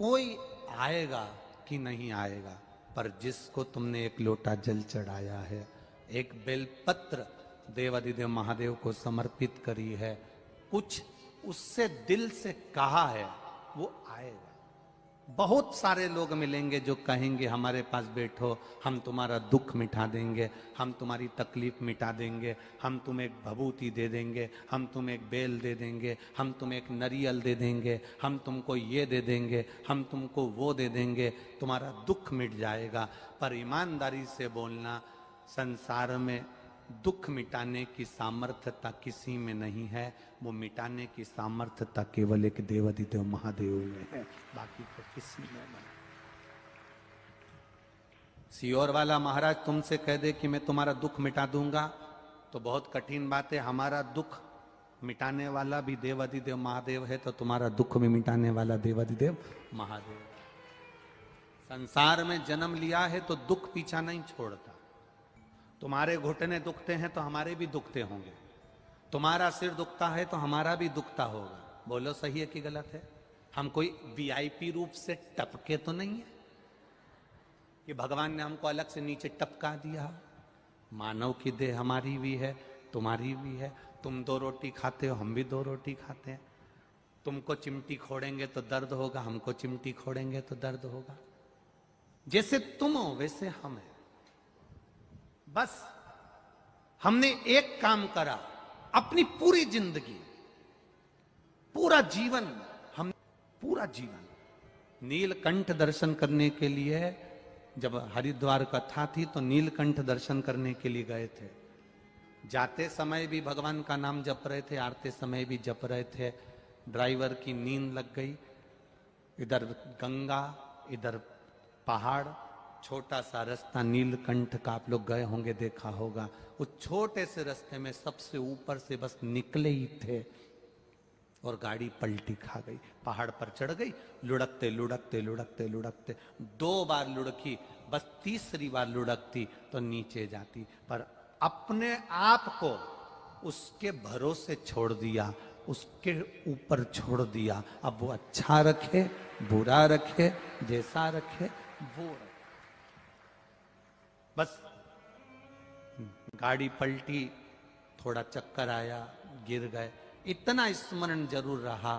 कोई आएगा कि नहीं आएगा, पर जिसको तुमने एक लोटा जल चढ़ाया है, एक बेलपत्र देवाधिदेव महादेव को समर्पित करी है, कुछ उससे दिल से कहा है, वो आएगा। बहुत सारे लोग मिलेंगे जो कहेंगे हमारे पास बैठो, हम तुम्हारा दुख मिटा देंगे, हम तुम्हारी तकलीफ मिटा देंगे, हम तुम्हें एक भभूति दे देंगे, हम तुम्हें एक बेल दे देंगे, हम तुम्हें एक नरियल दे देंगे, हम तुमको ये दे देंगे, हम तुमको वो दे देंगे, तुम्हारा दुख मिट जाएगा। पर ईमानदारी से बोलना, संसार में दुख मिटाने की सामर्थ्यता किसी में नहीं है, वो मिटाने की सामर्थ्यता केवल एक देवाधिदेव महादेव में है, बाकी तो किसी में नहीं। सियोर वाला महाराज तुमसे कह दे कि मैं तुम्हारा दुख मिटा दूंगा तो बहुत कठिन बात है। हमारा दुख मिटाने वाला भी देवाधिदेव महादेव है, तो तुम्हारा दुख भी मिटाने वाला देवाधिदेव महादेव। संसार में जन्म लिया है तो दुख पीछा नहीं छोड़ता। तुम्हारे घुटने दुखते हैं तो हमारे भी दुखते होंगे, तुम्हारा सिर दुखता है तो हमारा भी दुखता होगा। बोलो सही है कि गलत है? हम कोई वीआईपी रूप से टपके तो नहीं है कि भगवान ने हमको अलग से नीचे टपका दिया। मानव की देह हमारी भी है, तुम्हारी भी है। तुम 2 रोटी खाते हो, हम भी 2 रोटी खाते हैं। तुमको चिमटी खोड़ेंगे तो दर्द होगा, हमको चिमटी खोड़ेंगे तो दर्द होगा। जैसे तुम हो वैसे हम हैं। बस हमने एक काम करा, अपनी पूरी जिंदगी, पूरा जीवन, हम पूरा जीवन नीलकंठ दर्शन करने के लिए, जब हरिद्वार कथा थी तो नीलकंठ दर्शन करने के लिए गए थे। जाते समय भी भगवान का नाम जप रहे थे, आते समय भी जप रहे थे। ड्राइवर की नींद लग गई, इधर गंगा इधर पहाड़, छोटा सा रास्ता नीलकंठ का, आप लोग गए होंगे, देखा होगा। उस छोटे से रास्ते में सबसे ऊपर से बस निकले ही थे और गाड़ी पलटी खा गई, पहाड़ पर चढ़ गई। लुढ़कते लुढ़कते लुढ़कते लुढ़कते 2 बार लुढ़की, बस तीसरी बार लुढ़कती तो नीचे जाती। पर अपने आप को उसके भरोसे छोड़ दिया, उसके ऊपर छोड़ दिया। अब वो अच्छा रखे बुरा रखे, जैसा रखे वो रखे। बस गाड़ी पलटी, थोड़ा चक्कर आया, गिर गए। इतना स्मरण जरूर रहा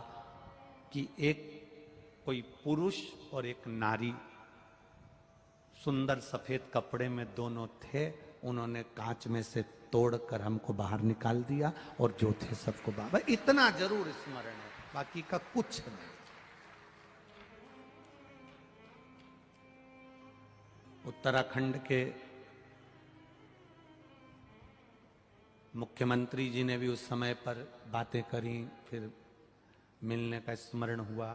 कि एक कोई पुरुष और एक नारी सुंदर सफेद कपड़े में दोनों थे, उन्होंने कांच में से तोड़कर हमको बाहर निकाल दिया और जो थे सबको बाहर। इतना जरूर स्मरण है, बाकी का कुछ नहीं। उत्तराखंड के मुख्यमंत्री जी ने भी उस समय पर बातें करी, फिर मिलने का स्मरण हुआ।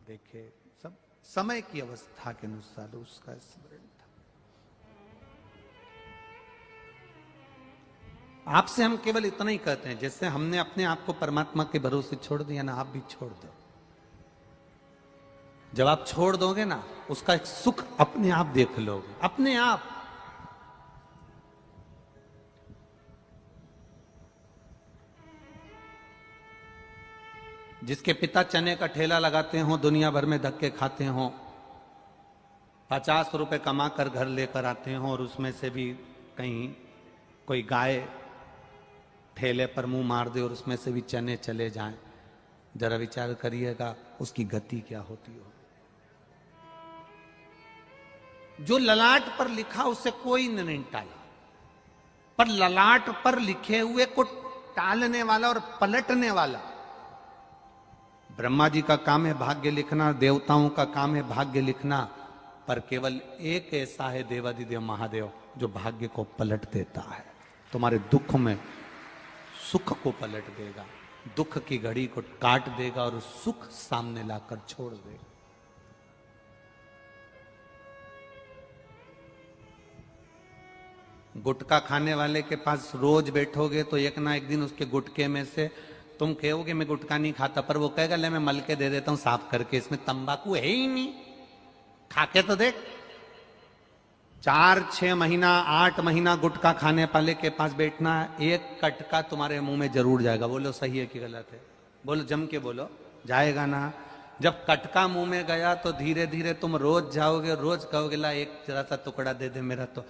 देखे सब समय की अवस्था के अनुसार उसका स्मरण था। आपसे हम केवल इतना ही कहते हैं, जैसे हमने अपने आप को परमात्मा के भरोसे छोड़ दिया ना, आप भी छोड़ दो। जब आप छोड़ दोगे ना, उसका एक सुख अपने आप देख लोगे, अपने आप। जिसके पिता चने का ठेला लगाते हो, दुनिया भर में धक्के खाते हो, 50 रुपए कमा कर घर लेकर आते हो और उसमें से भी कहीं कोई गाय ठेले पर मुंह मार दे और उसमें से भी चने चले जाएं, जरा विचार करिएगा उसकी गति क्या होती हो। जो ललाट पर लिखा उसे कोई नहीं टाला, पर ललाट पर लिखे हुए को टालने वाला और पलटने वाला, ब्रह्मा जी का काम है भाग्य लिखना, देवताओं का काम है भाग्य लिखना, पर केवल एक ऐसा है देवाधिदेव महादेव जो भाग्य को पलट देता है। तुम्हारे दुख में सुख को पलट देगा, दुख की घड़ी को काट देगा और सुख सामने लाकर छोड़ देगा। गुटखा खाने वाले के पास रोज बैठोगे तो एक ना एक दिन उसके गुटके में से तुम कहोगे मैं गुटखा नहीं खाता, पर वो कहेगा ले मैं मल के दे देता हूं साफ करके, इसमें तंबाकू है ही नहीं, खा के तो देख। 4-6 महीना 8 महीना गुटखा खाने वाले के पास बैठना, एक कटका तुम्हारे मुंह में जरूर जाएगा। बोलो सही है कि गलत है? बोलो जम के बोलो, जाएगा ना। जब कटका मुंह में गया तो धीरे धीरे तुम रोज जाओगे, रोज कहोगे ला एक जरा सा टुकड़ा दे दे मेरा तो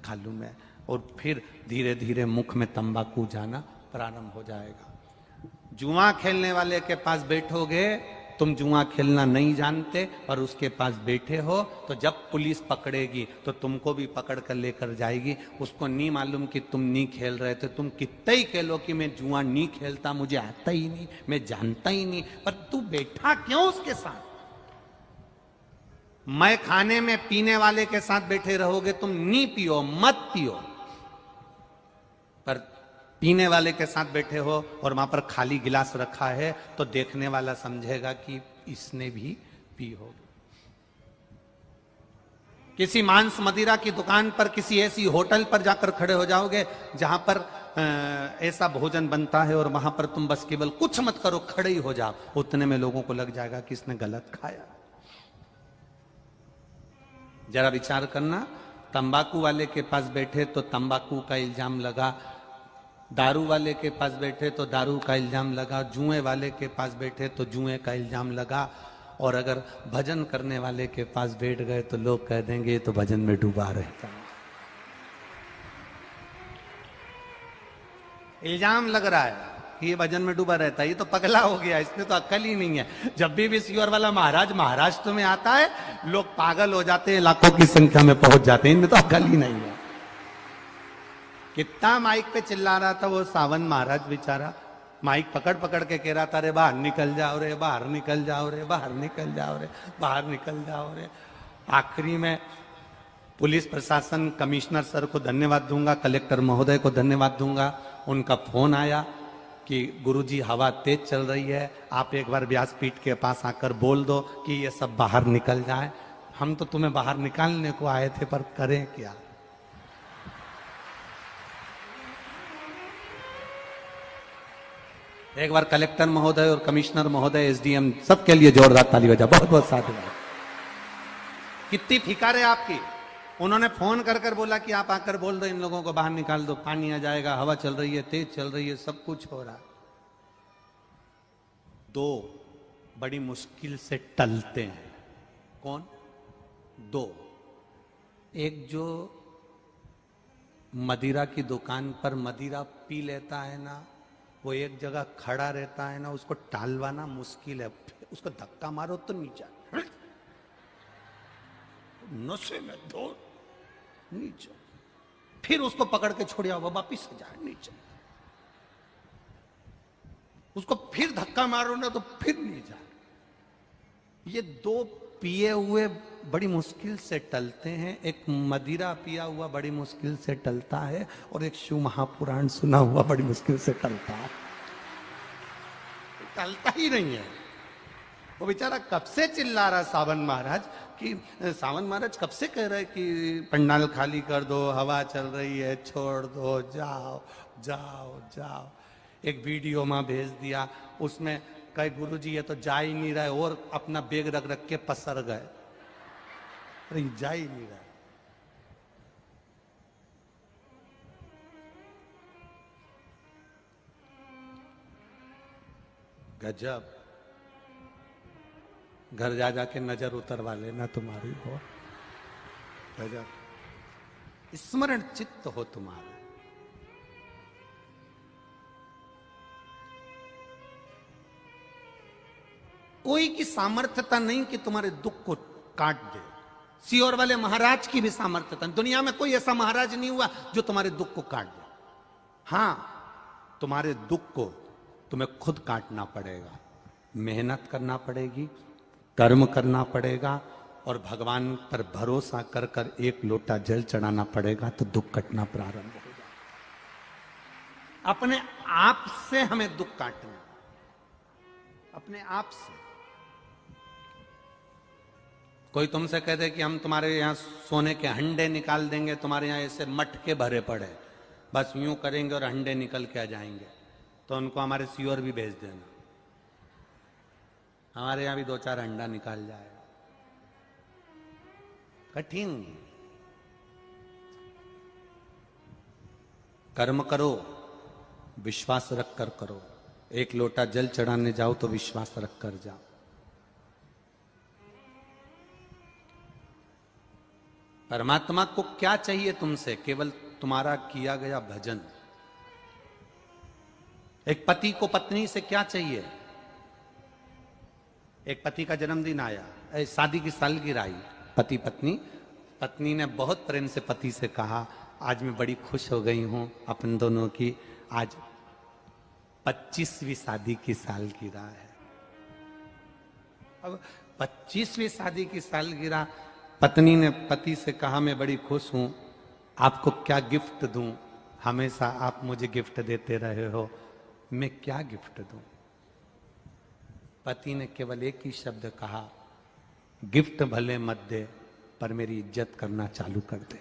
खा लूं मैं, और फिर धीरे धीरे मुख में तंबाकू जाना प्रारंभ हो जाएगा। जुआ खेलने वाले के पास बैठोगे, तुम जुआ खेलना नहीं जानते और उसके पास बैठे हो, तो जब पुलिस पकड़ेगी तो तुमको भी पकड़ कर लेकर जाएगी। उसको नहीं मालूम कि तुम नहीं खेल रहे थे, तुम कितना ही खेलो कि मैं जुआ नहीं खेलता, मुझे आता ही नहीं, मैं जानता ही नहीं, पर तू बैठा क्यों उसके साथ? मैं खाने में पीने वाले के साथ बैठे रहोगे, तुम नहीं पियो, मत पियो, पर पीने वाले के साथ बैठे हो और वहां पर खाली गिलास रखा है तो देखने वाला समझेगा कि इसने भी पी होगी। किसी मांस मदिरा की दुकान पर, किसी ऐसी होटल पर जाकर खड़े हो जाओगे जहां पर ऐसा भोजन बनता है और वहां पर तुम बस केवल कुछ मत करो, खड़े ही हो जाओ, उतने में लोगों को लग जाएगा कि इसने गलत खाया। जरा विचार करना, तंबाकू वाले के पास बैठे तो तंबाकू का इल्जाम लगा, दारू वाले के पास बैठे तो दारू का इल्जाम लगा, जुए वाले के पास बैठे तो जुए का इल्जाम लगा, और अगर भजन करने वाले के पास बैठ गए तो लोग कह देंगे तो भजन में डूबा रहता है। इल्जाम लग रहा है कि ये भजन में डूबा रहता है, ये तो पगला हो गया, इसमें तो अक्ल ही नहीं है। जब भी सियोर वाला महाराज महाराष्ट्र में आता है, लोग पागल हो जाते हैं, लाखों की संख्या में पहुंच जाते हैं, इनमें तो अक्ल ही नहीं है। कितना माइक पे चिल्ला रहा था वो सावन महाराज बेचारा, माइक पकड़ पकड़ के कह रहा था, रे बाहर निकल जाओ रे, बाहर निकल जाओ रे, बाहर निकल जाओ रे, बाहर निकल जाओ रे। आखिरी में पुलिस प्रशासन, कमिश्नर सर को धन्यवाद दूंगा, कलेक्टर महोदय को धन्यवाद दूंगा, उनका फोन आया कि गुरुजी हवा तेज चल रही है, आप एक बार व्यासपीठ के पास आकर बोल दो कि ये सब बाहर निकल जाए। हम तो तुम्हें बाहर निकालने को आए थे, पर करें क्या? एक बार कलेक्टर महोदय और कमिश्नर महोदय, एसडीएम, सबके लिए जोरदार ताली बजा, बहुत बहुत साधुवाद। कितनी फिकर है आपकी। उन्होंने फोन कर कर बोला कि आप आकर बोल दो, इन लोगों को बाहर निकाल दो, पानी आ जाएगा, हवा चल रही है, तेज चल रही है, सब कुछ हो रहा। दो बड़ी मुश्किल से टलते हैं। कौन? दो। एक जो मदिरा की दुकान पर मदिरा पी लेता है ना, वो एक जगह खड़ा रहता है ना, उसको टालवाना मुश्किल है, उसको धक्का मारो तो नीचे नशे में दो नीचे, फिर उसको पकड़ के छोड़ आओ, वापिस जाए नीचे, उसको फिर धक्का मारो ना तो फिर नीचे। ये दो पिए हुए बड़ी मुश्किल से टलते हैं। एक मदिरा पिया हुआ बड़ी मुश्किल से टलता है, और एक शिव महापुराण सुना हुआ बड़ी मुश्किल से टलता है। टलता ही नहीं है। वो बेचारा कब से चिल्ला रहा सावन महाराज कि सावन महाराज कब से कह रहे कि पंडाल खाली कर दो, हवा चल रही है, छोड़ दो, जाओ जाओ जाओ। एक वीडियो में भेज दिया, उसमें कई गुरुजी ये तो जा ही नहीं रहे और अपना बैग रख रख के पसर गए। अरे जा ही नहीं रहा। गजब। घर जा जाके नजर उतरवा लेना तुम्हारी हो। गजब स्मरण चित्त हो तुम्हारा। कोई की सामर्थ्यता नहीं कि तुम्हारे दुख को काट दे। सियोर वाले महाराज की भी सामर्थ्यता, दुनिया में कोई ऐसा महाराज नहीं हुआ जो तुम्हारे दुख को काट दे। हां, तुम्हारे दुख को तुम्हें खुद काटना पड़ेगा, मेहनत करना पड़ेगी, कर्म करना पड़ेगा, और भगवान पर भरोसा कर कर एक लोटा जल चढ़ाना पड़ेगा, तो दुख कटना प्रारंभ हो जाएगा। अपने आप से हमें दुख काटना, अपने आप से। कोई तुमसे कह दे कि हम तुम्हारे यहां सोने के हंडे निकाल देंगे, तुम्हारे यहां ऐसे मटके भरे पड़े, बस यूं करेंगे और हंडे निकल के आ जाएंगे, तो उनको हमारे सियोर भी भेज देना, हमारे यहां भी 2-4 अंडा निकाल जाएगा। कठिन। कर्म करो, विश्वास रख कर करो। एक लोटा जल चढ़ाने जाओ तो विश्वास रख कर जाओ। परमात्मा को क्या चाहिए तुमसे? केवल तुम्हारा किया गया भजन। एक पति को पत्नी से क्या चाहिए? एक पति का जन्मदिन आया, शादी की सालगिरह आई, पति पत्नी, पत्नी ने बहुत प्रेम से पति से कहा, आज मैं बड़ी खुश हो गई हूं अपन दोनों की, आज 25वीं शादी की सालगिरह है। अब 25वीं शादी की सालगिरह, पत्नी ने पति से कहा, मैं बड़ी खुश हूं, आपको क्या गिफ्ट दूं? हमेशा आप मुझे गिफ्ट देते रहे हो, मैं क्या गिफ्ट दूं? पति ने केवल एक ही शब्द कहा, गिफ्ट भले मत दे पर मेरी इज्जत करना चालू कर दे।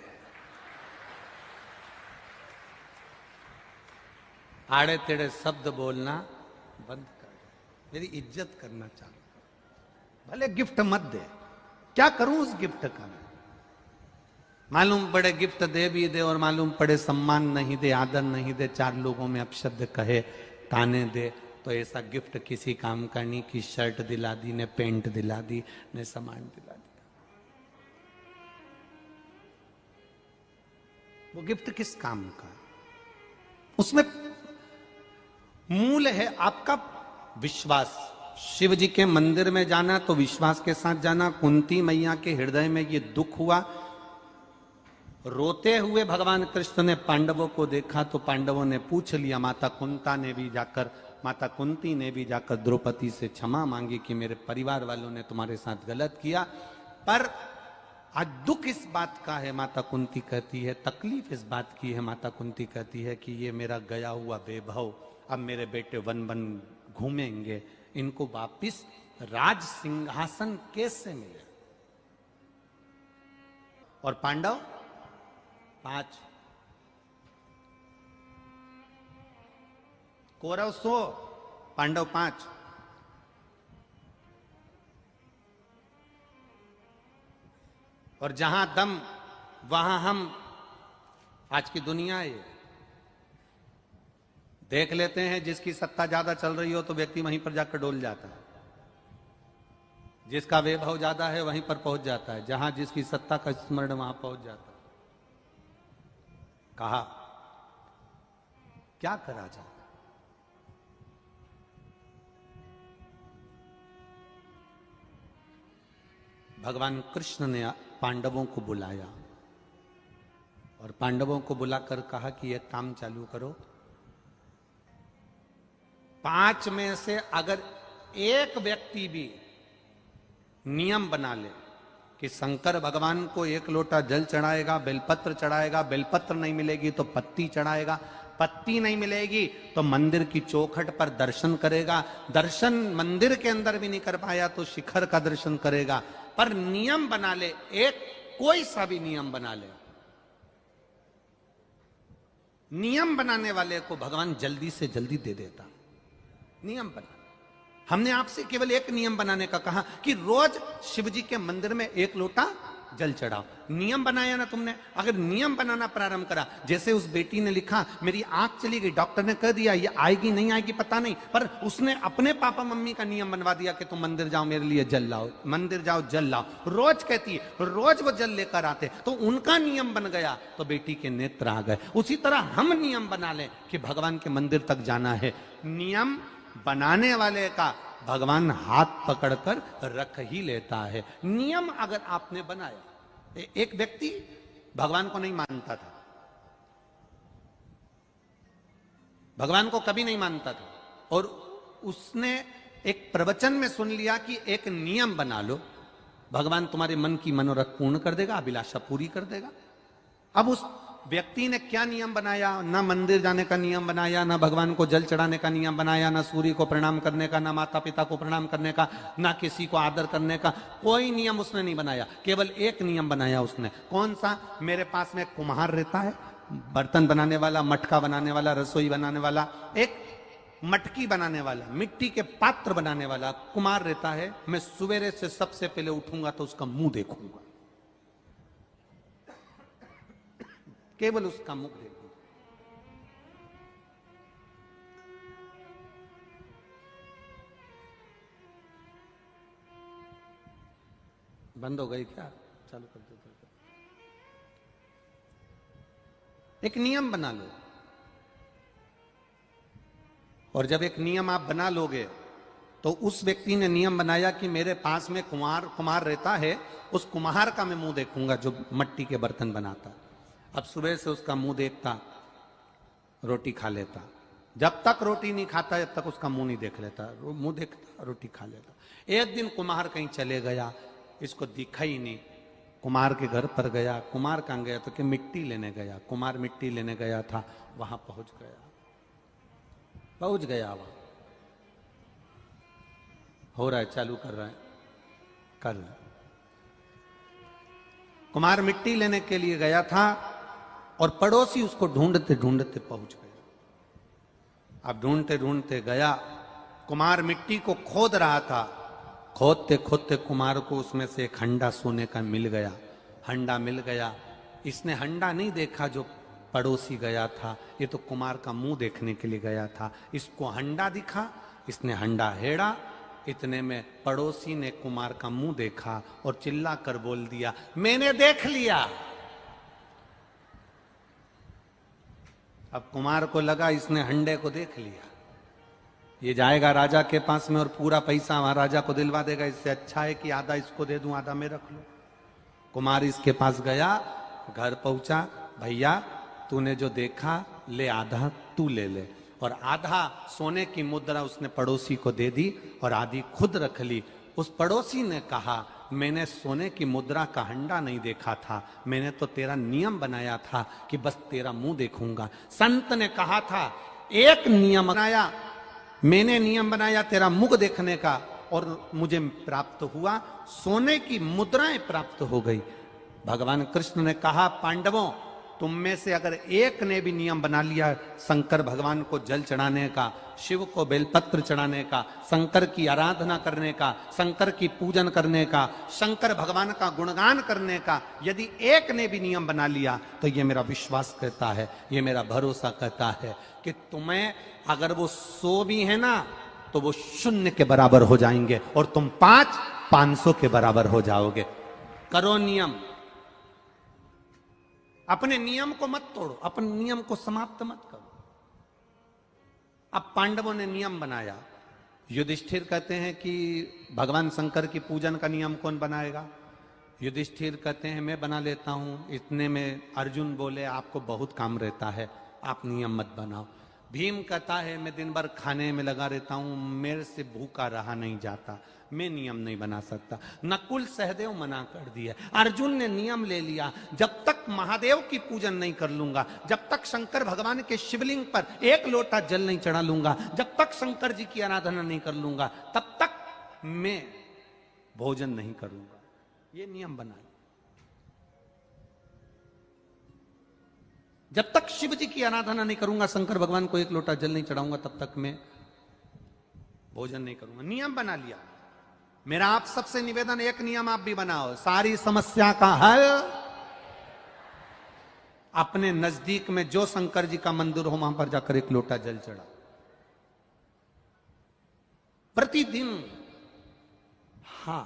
आड़े तेड़े शब्द बोलना बंद कर, मेरी इज्जत करना चालू कर। भले गिफ्ट मत दे, क्या करूं उस गिफ्ट का? मालूम पड़े गिफ्ट दे भी दे और मालूम पड़े सम्मान नहीं दे, आदर नहीं दे, चार लोगों में अपशब्द कहे, ताने दे, तो ऐसा गिफ्ट किसी काम का नहीं कि शर्ट दिला दी ने, पेंट दिला दी ने, सामान दिला दिया। वो गिफ्ट किस काम का? उसमें मूल है आपका विश्वास। शिव जी के मंदिर में जाना तो विश्वास के साथ जाना। कुंती मैया के हृदय में ये दुख हुआ, रोते हुए भगवान कृष्ण ने पांडवों को देखा तो पांडवों ने पूछ लिया, माता कुंती ने भी जाकर द्रौपदी से क्षमा मांगी कि मेरे परिवार वालों ने तुम्हारे साथ गलत किया। पर आज दुख इस बात का है, माता कुंती कहती है, तकलीफ इस बात की है, माता कुंती कहती है कि ये मेरा गया हुआ वैभव, अब मेरे बेटे वन वन घूमेंगे, इनको वापिस राज सिंहासन कैसे मिले? और पांडव 5, कौरव 100, पांडव 5। और जहां दम वहां हम। आज की दुनिया है, देख लेते हैं जिसकी सत्ता ज्यादा चल रही हो तो व्यक्ति वहीं पर जाकर डोल जाता है, जिसका वैभव ज्यादा है वहीं पर पहुंच जाता है, जहां जिसकी सत्ता का स्मरण वहां पहुंच जाता है। कहा क्या करा जाए? भगवान कृष्ण ने पांडवों को बुलाया और पांडवों को बुलाकर कहा कि एक काम चालू करो, 5 में से अगर एक व्यक्ति भी नियम बना ले कि शंकर भगवान को 1 लोटा जल चढ़ाएगा, बेलपत्र चढ़ाएगा, बेलपत्र नहीं मिलेगी तो पत्ती चढ़ाएगा, पत्ती नहीं मिलेगी तो मंदिर की चौखट पर दर्शन करेगा, दर्शन मंदिर के अंदर भी नहीं कर पाया तो शिखर का दर्शन करेगा, पर नियम बना ले, एक कोई सा भी नियम बना ले, नियम बनाने वाले को भगवान जल्दी से जल्दी दे देता। नियम बना, हमने आपसे केवल एक नियम बनाने का कहा कि रोज शिव जी के मंदिर में 1 लोटा जल चढ़ाओ। नियम बनाया ना तुमने? अगर नियम बनाना प्रारंभ करा, जैसे उस बेटी ने लिखा, मेरी आंख चली गई, डॉक्टर ने कह दिया ये आएगी नहीं आएगी पता नहीं, पर उसने अपने पापा मम्मी का नियम बनवा दिया कि तुम मंदिर जाओ, मेरे लिए जल लाओ, मंदिर जाओ जल लाओ। रोज कहती है, रोज वो जल लेकर आते, तो उनका नियम बन गया तो बेटी के नेत्र आ गए। उसी तरह हम नियम बना लें कि भगवान के मंदिर तक जाना है, नियम बनाने वाले का भगवान हाथ पकड़कर रख ही लेता है। नियम अगर आपने बनाया, एक व्यक्ति भगवान को नहीं मानता था, भगवान को कभी नहीं मानता था, और उसने एक प्रवचन में सुन लिया कि एक नियम बना लो, भगवान तुम्हारे मन की मनोरथ पूर्ण कर देगा, अभिलाषा पूरी कर देगा। अब उस व्यक्ति ने क्या नियम बनाया? ना मंदिर जाने का नियम बनाया, ना भगवान को जल चढ़ाने का नियम बनाया, ना सूर्य को प्रणाम करने का, ना माता पिता को प्रणाम करने का, ना किसी को आदर करने का, कोई नियम उसने नहीं बनाया। केवल एक नियम बनाया उसने। कौन सा? मेरे पास में कुम्हार रहता है, बर्तन बनाने वाला, मटका बनाने वाला, रसोई बनाने वाला, एक मटकी बनाने वाला, मिट्टी के पात्र बनाने वाला कुम्हार रहता है। मैं सवेरे से सबसे पहले उठूंगा तो उसका मुंह देखूंगा, केवल उसका मुख देखो। बंद हो गई क्या? चालू कर दो। एक नियम बना लो। और जब एक नियम आप बना लोगे तो उस व्यक्ति ने नियम बनाया कि मेरे पास में कुम्हार रहता है, उस कुम्हार का मैं मुंह देखूंगा जो मट्टी के बर्तन बनाता। अब सुबह से उसका मुंह देखता, रोटी खा लेता। जब तक रोटी नहीं खाता जब तक उसका मुंह नहीं देख लेता, मुंह देखता रोटी खा लेता। एक दिन कुम्हार कहीं चले गया, इसको दिखा ही नहीं। कुम्हार के घर पर गया, कुम्हार कहाँ गया तो कि मिट्टी लेने गया। कुम्हार मिट्टी लेने गया था, वहां पहुंच गया वहां हो रहा है, चालू कर रहा है, कर रहा है। कुम्हार मिट्टी लेने के लिए गया था और पड़ोसी उसको ढूंढते ढूंढते पहुंच गया। अब ढूंढते ढूंढते गया, कुम्हार मिट्टी को खोद रहा था। खोदते खोदते कुम्हार को उसमें से एक हंडा सोने का मिल गया। हंडा मिल गया। इसने हंडा नहीं देखा जो पड़ोसी गया था, ये तो कुम्हार का मुंह देखने के लिए गया था। इसको हंडा दिखा, इसने हंडा हेड़ा। इतने में पड़ोसी ने कुम्हार का मुंह देखा और चिल्ला कर बोल दिया, मैंने देख लिया। अब कुम्हार को लगा इसने हंडे को देख लिया, ये जाएगा राजा के पास में और पूरा पैसा वहां राजा को दिलवा देगा। इससे अच्छा है कि आधा इसको दे दूं, आधा मैं रख लूं। कुम्हार इसके पास गया, घर पहुंचा, भैया तूने जो देखा ले, आधा तू ले ले। और आधा सोने की मुद्रा उसने पड़ोसी को दे दी और आधी खुद रख ली। उस पड़ोसी ने कहा, मैंने सोने की मुद्रा का हंडा नहीं देखा था, मैंने तो तेरा नियम बनाया था कि बस तेरा मुंह देखूंगा। संत ने कहा था, एक नियम बनाया, मैंने नियम बनाया तेरा मुख देखने का और मुझे प्राप्त हुआ, सोने की मुद्राएं प्राप्त हो गई। भगवान कृष्ण ने कहा, पांडवों तुम में से अगर एक ने भी नियम बना लिया शंकर भगवान को जल चढ़ाने का, शिव को बेलपत्र चढ़ाने का, शंकर की आराधना करने का, शंकर की पूजन करने का, शंकर भगवान का गुणगान करने का, यदि एक ने भी नियम बना लिया तो ये मेरा विश्वास कहता है, ये मेरा भरोसा कहता है कि तुम्हें अगर वो 100 भी है ना तो वो 0 के बराबर हो जाएंगे और तुम 500 के बराबर हो जाओगे। करो नियम, अपने नियम को मत तोड़ो, अपने नियम को समाप्त मत करो। अब पांडवों ने नियम बनाया। युधिष्ठिर कहते हैं कि भगवान शंकर की पूजन का नियम कौन बनाएगा? युधिष्ठिर कहते हैं मैं बना लेता हूं। इतने में अर्जुन बोले, आपको बहुत काम रहता है, आप नियम मत बनाओ। भीम कहता है मैं दिन भर खाने में लगा रहता हूं, मेरे से भूखा रहा नहीं जाता, मैं नियम नहीं बना सकता। नकुल सहदेव मना कर दिया। अर्जुन ने नियम ले लिया, जब तक महादेव की पूजन नहीं कर लूंगा, जब तक शंकर भगवान के शिवलिंग पर 1 लोटा जल नहीं चढ़ा लूंगा, जब तक शंकर जी की आराधना नहीं कर लूंगा, तब तक मैं भोजन नहीं करूंगा। ये नियम बना लिया। जब तक शिव जी की आराधना नहीं करूंगा, शंकर भगवान को 1 लोटा जल नहीं चढ़ाऊंगा, तब तक मैं भोजन नहीं करूंगा। नियम बना लिया। मेरा आप सबसे निवेदन, एक नियम आप भी बनाओ, सारी समस्या का हल अपने नजदीक में जो शंकर जी का मंदिर हो वहां पर जाकर 1 लोटा जल चढ़ाओ प्रतिदिन। हां,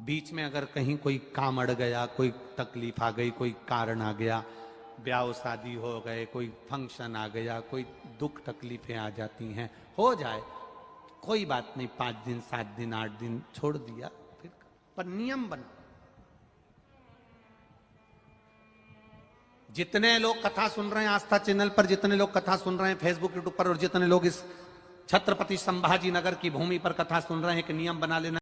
बीच में अगर कहीं कोई काम अड़ गया, कोई तकलीफ आ गई, कोई कारण आ गया, ब्याह शादी हो गए, कोई फंक्शन आ गया, कोई दुख तकलीफें आ जाती हैं, हो जाए, कोई बात नहीं, 5 दिन 7 दिन 8 दिन छोड़ दिया, फिर पर नियम बना। जितने लोग कथा सुन रहे हैं आस्था चैनल पर, जितने लोग कथा सुन रहे हैं फेसबुक यूट्यूब पर, और जितने लोग इस छत्रपति संभाजी नगर की भूमि पर कथा सुन रहे हैं कि नियम बना लेना।